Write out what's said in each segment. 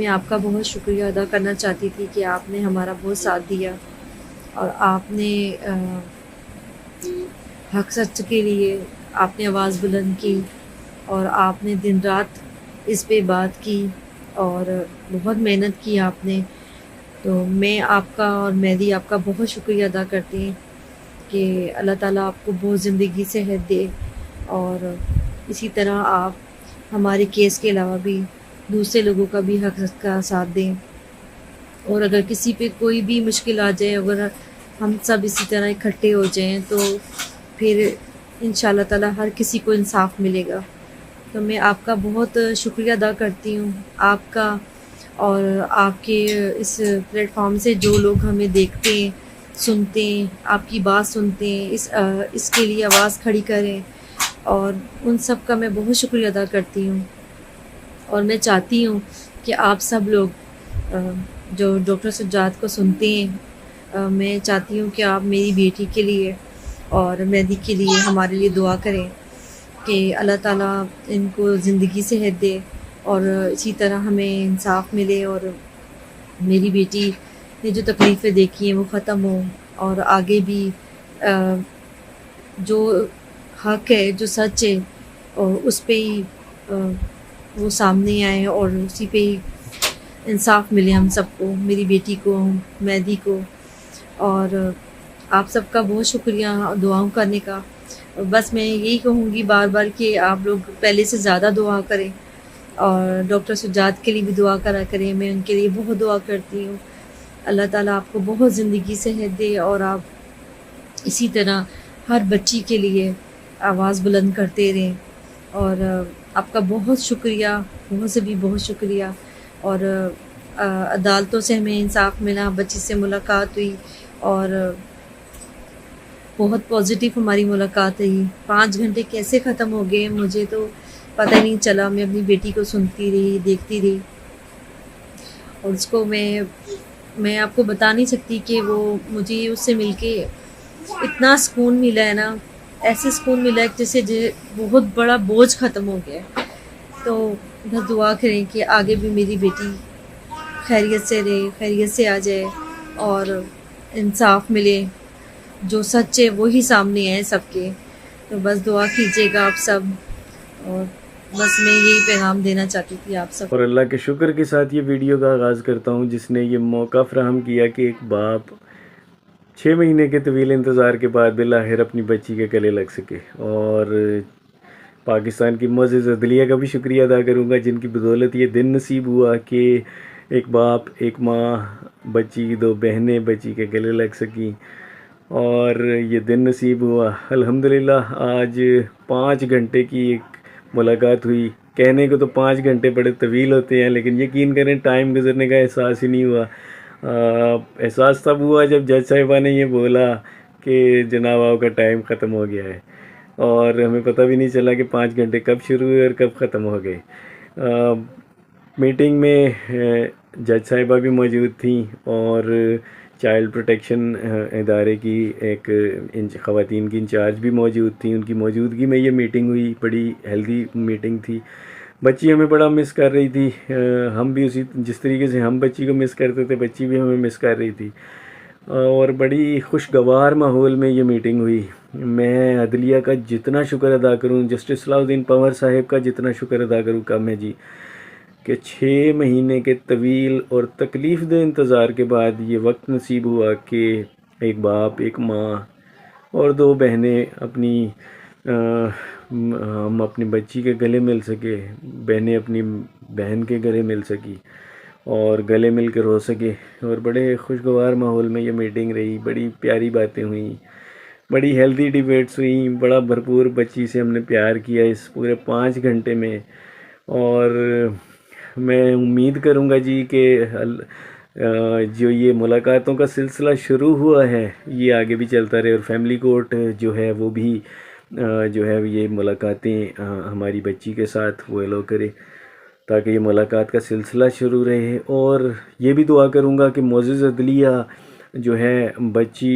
میں آپ کا بہت شکریہ ادا کرنا چاہتی تھی کہ آپ نے ہمارا بہت ساتھ دیا اور آپ نے حق سچ کے لیے آپ نے آواز بلند کی اور آپ نے دن رات اس پہ بات کی اور بہت محنت کی آپ نے. تو میں آپ کا اور مہدی آپ کا بہت شکریہ ادا کرتی ہیں کہ اللہ تعالیٰ آپ کو بہت زندگی صحت دے اور اسی طرح آپ ہمارے کیس کے علاوہ بھی دوسرے لوگوں کا بھی حق کا ساتھ دیں. اور اگر کسی پہ کوئی بھی مشکل آ جائے، اگر ہم سب اسی طرح اکٹھے ہو جائیں تو پھر انشاءاللہ تعالیٰ ہر کسی کو انصاف ملے گا. تو میں آپ کا بہت شکریہ ادا کرتی ہوں آپ کا، اور آپ کے اس پلیٹ فارم سے جو لوگ ہمیں دیکھتے ہیں، سنتے ہیں، آپ کی بات سنتے ہیں، اس کے لیے آواز کھڑی کریں، اور ان سب کا میں بہت شکریہ ادا کرتی ہوں. اور میں چاہتی ہوں کہ آپ سب لوگ جو ڈاکٹر سجاد کو سنتے ہیں، میں چاہتی ہوں کہ آپ میری بیٹی کے لیے اور مہدی کے لیے ہمارے لیے دعا کریں کہ اللہ تعالیٰ ان کو زندگی صحت دے اور اسی طرح ہمیں انصاف ملے اور میری بیٹی نے جو تکلیفیں دیکھی ہیں وہ ختم ہوں، اور آگے بھی جو حق ہے، جو سچ ہے، اور اس پہ ہی وہ سامنے آئے اور اسی پہ ہی انصاف ملے ہم سب کو، میری بیٹی کو، مہدی کو. اور آپ سب کا بہت شکریہ دعاؤں کرنے کا. بس میں یہی کہوں گی بار بار کہ آپ لوگ پہلے سے زیادہ دعا کریں اور ڈاکٹر سجاد کے لیے بھی دعا کرا کریں. میں ان کے لیے بہت دعا کرتی ہوں. اللہ تعالیٰ آپ کو بہت زندگی صحت دے اور آپ اسی طرح ہر بچی کے لیے آواز بلند کرتے رہیں. اور آپ کا بہت شکریہ، بہت سے بھی بہت شکریہ. اور عدالتوں سے ہمیں انصاف ملا، بچی سے ملاقات ہوئی اور بہت پازیٹیو ہماری ملاقات رہی. 5 گھنٹے کیسے ختم ہو گئے مجھے تو پتہ ہی نہیں چلا. میں اپنی بیٹی کو سنتی رہی، دیکھتی رہی، اور اس کو میں آپ کو بتا نہیں سکتی کہ وہ مجھے اس سے مل کے اتنا سکون ملا ہے نا، ایسے سکون ملا ہے جیسے بہت بڑا بوجھ ختم ہو گیا. تو بس دعا کریں کہ آگے بھی میری بیٹی خیریت سے رہے، خیریت سے آ جائے اور انصاف ملے، جو سچ ہے وہی سامنے آئے سب کے. تو بس دعا کیجیے گا آپ سب، اور بس میں یہی پیغام دینا چاہتی تھی آپ سب. اور اللہ کے شکر کے ساتھ یہ ویڈیو کا آغاز کرتا ہوں جس نے یہ موقع فراہم کیا کہ ایک باپ 6 مہینے کے طویل انتظار کے بعد بالآخر اپنی بچی کے گلے لگ سکے. اور پاکستان کی معزز عدلیہ کا بھی شکریہ ادا کروں گا جن کی بدولت یہ دن نصیب ہوا کہ ایک باپ، ایک ماں، بچی کی 2 بہنیں بچی کے گلے لگ سکیں، اور یہ دن نصیب ہوا. الحمدللہ آج 5 گھنٹے کی ایک ملاقات ہوئی. کہنے کو تو 5 گھنٹے بڑے طویل ہوتے ہیں، لیکن یقین کریں ٹائم گزرنے کا احساس ہی نہیں ہوا. احساس تب ہوا جب جج صاحبہ نے یہ بولا کہ جناب آپ کا ٹائم ختم ہو گیا ہے، اور ہمیں پتہ بھی نہیں چلا کہ 5 گھنٹے کب شروع ہوئے اور کب ختم ہو گئے. میٹنگ میں جج صاحبہ بھی موجود تھیں اور چائلڈ پروٹیکشن ادارے کی ایک خواتین کی انچارج بھی موجود تھیں. ان کی موجودگی میں یہ میٹنگ ہوئی. بڑی ہیلدی میٹنگ تھی. بچی ہمیں بڑا مس کر رہی تھی، ہم بھی جس طریقے سے ہم بچی کو مس کرتے تھے بچی بھی ہمیں مس کر رہی تھی، اور بڑی خوشگوار ماحول میں یہ میٹنگ ہوئی. میں عدلیہ کا جتنا شکر ادا کروں، جسٹس صلاح الدین پنور صاحب کا جتنا شکر ادا کروں کم ہے جی، کہ 6 مہینے کے طویل اور تکلیف دہ انتظار کے بعد یہ وقت نصیب ہوا کہ ایک باپ، ایک ماں اور 2 بہنیں ہم اپنی بچی کے گلے مل سکے، بہنیں اپنی بہن کے گلے مل سکی اور گلے مل کے رو سکے. اور بڑے خوشگوار ماحول میں یہ میٹنگ رہی. بڑی پیاری باتیں ہوئیں، بڑی ہیلدی ڈیبیٹس ہوئیں، بڑا بھرپور بچی سے ہم نے پیار کیا اس پورے 5 گھنٹے میں. اور میں امید کروں گا جی کہ جو یہ ملاقاتوں کا سلسلہ شروع ہوا ہے یہ آگے بھی چلتا رہے، اور فیملی کورٹ جو ہے وہ بھی جو ہے یہ ملاقاتیں ہماری بچی کے ساتھ وہ الو کرے تاکہ یہ ملاقات کا سلسلہ شروع رہے. اور یہ بھی دعا کروں گا کہ معزز عدلیہ جو ہے بچی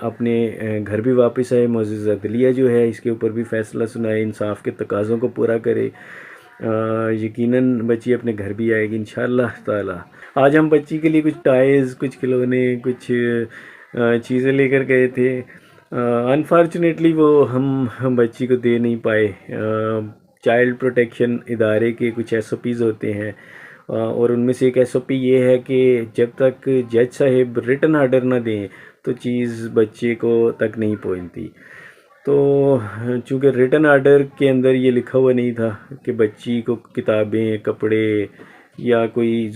اپنے گھر بھی واپس آئے. معزز عدلیہ جو ہے اس کے اوپر بھی فیصلہ سنائے، انصاف کے تقاضوں کو پورا کرے. یقیناً بچی اپنے گھر بھی آئے گی انشاءاللہ تعالی۔ آج ہم بچی کے لیے کچھ ٹائز، کچھ کھلونے، کچھ چیزیں لے کر گئے تھے۔ انفارچونیٹلی وہ ہم بچی کو دے نہیں پائے۔ چائلڈ پروٹیکشن ادارے کے کچھ ایس او پیز ہوتے ہیں، اور ان میں سے ایک ایس او پی یہ ہے کہ جب تک جج صاحب ریٹن آرڈر نہ دیں تو چیز بچے کو تک نہیں پہنچتی۔ تو چونکہ ریٹن آرڈر کے اندر یہ لکھا ہوا نہیں تھا کہ بچی کو کتابیں، کپڑے یا کوئی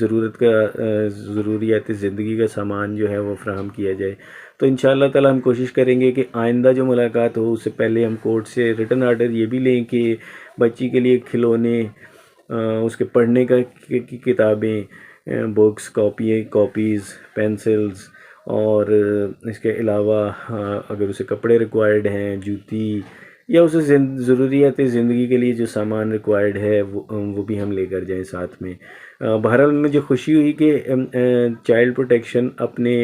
ضروریات زندگی کا سامان جو ہے وہ فراہم کیا جائے، تو انشاءاللہ تعالی ہم کوشش کریں گے کہ آئندہ جو ملاقات ہو اس سے پہلے ہم کورٹ سے ریٹن آرڈر یہ بھی لیں کہ بچی کے لیے کھلونے، اس کے پڑھنے کی کتابیں، بکس، کاپیز، پینسلز، اور اس کے علاوہ اگر اسے کپڑے ریکوائرڈ ہیں، جوتی، یا اسے ضروریات زندگی کے لیے جو سامان ریکوائرڈ ہے وہ بھی ہم لے کر جائیں ساتھ میں۔ بہرحال مجھے خوشی ہوئی کہ چائلڈ پروٹیکشن اپنے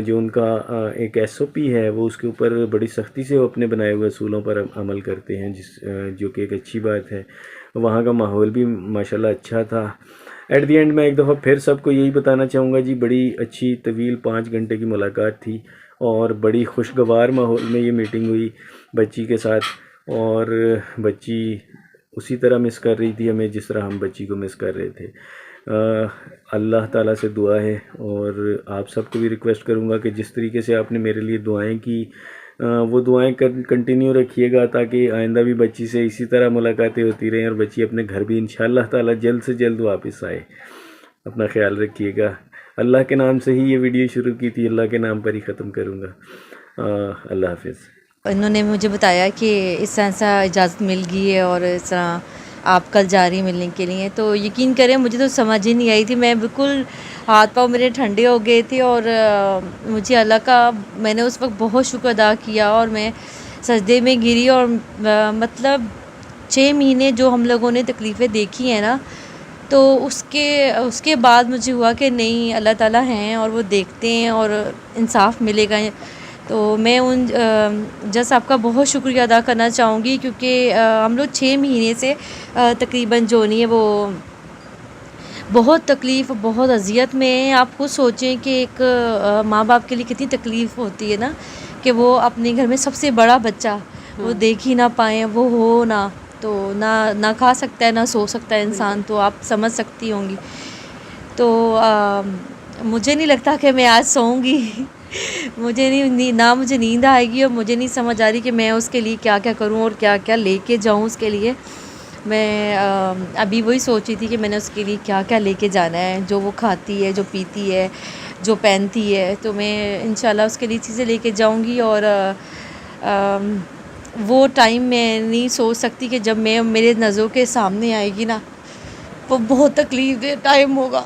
جو ان کا ایک ایس او پی ہے وہ اس کے اوپر بڑی سختی سے وہ اپنے بنائے ہوئے اصولوں پر عمل کرتے ہیں، جو کہ ایک اچھی بات ہے۔ وہاں کا ماحول بھی ماشاءاللہ اچھا تھا۔ ایٹ دی اینڈ میں ایک دفعہ پھر سب کو یہی بتانا چاہوں گا جی، بڑی اچھی طویل 5 گھنٹے کی ملاقات تھی، اور بڑی خوشگوار ماحول میں یہ میٹنگ ہوئی بچی کے ساتھ، اور بچی اسی طرح مس کر رہی تھی ہمیں جس طرح ہم بچی کو مس کر رہے تھے۔ اللہ تعالیٰ سے دعا ہے، اور آپ سب کو بھی ریکویسٹ کروں گا کہ جس طریقے سے آپ نے میرے لیے دعائیں کی وہ دعائیں کنٹینیو رکھیے گا، تاکہ آئندہ بھی بچی سے اسی طرح ملاقاتیں ہوتی رہیں، اور بچی اپنے گھر بھی انشاءاللہ تعالیٰ جلد سے جلد واپس آئے۔ اپنا خیال رکھیے گا۔ اللہ کے نام سے ہی یہ ویڈیو شروع کی تھی، اللہ کے نام پر ہی ختم کروں گا۔ اللہ حافظ۔ انہوں نے مجھے بتایا کہ اس طرح سے اجازت مل گئی ہے، اور اس طرح آپ کل جا رہی ہیں ملنے کے لیے، تو یقین کریں مجھے تو سمجھ ہی نہیں آئی تھی، میں بالکل ہاتھ پاؤں میرے ٹھنڈے ہو گئے تھے، اور مجھے اللہ کا میں نے اس وقت بہت شکر ادا کیا، اور میں سجدے میں گری، اور مطلب 6 مہینے جو ہم لوگوں نے تکلیفیں دیکھی ہیں نا، تو اس کے بعد مجھے ہوا کہ نہیں، اللہ تعالیٰ ہیں اور وہ دیکھتے ہیں اور انصاف ملے گا۔ تو میں ان جج صاحب کا بہت شکریہ ادا کرنا چاہوں گی، کیونکہ ہم لوگ 6 مہینے سے تقریباً جو نہیں ہے وہ بہت تکلیف، بہت اذیت میں ہیں۔ آپ خود سوچیں کہ ایک ماں باپ کے لیے کتنی تکلیف ہوتی ہے نا، کہ وہ اپنے گھر میں سب سے بڑا بچہ وہ دیکھ ہی نہ پائیں، وہ ہو نہ، تو نہ کھا سکتا ہے، نہ سو سکتا ہے انسان، تو آپ سمجھ سکتی ہوں گی۔ تو مجھے نہیں لگتا کہ میں آج سوؤں گی، مجھے نیند آئے گی، اور مجھے نہیں سمجھ آ رہی کہ میں اس کے لیے کیا کیا کروں اور کیا کیا لے کے جاؤں اس کے لیے۔ میں ابھی وہی سوچی تھی کہ میں نے اس کے لیے کیا کیا لے کے جانا ہے، جو وہ کھاتی ہے، جو پیتی ہے، جو پہنتی ہے، تو میں انشاءاللہ اس کے لیے چیزیں لے کے جاؤں گی۔ اور وہ ٹائم میں نہیں سوچ سکتی کہ جب میں میرے نظروں کے سامنے آئے گی نا، وہ بہت تکلیف دہ ٹائم ہوگا۔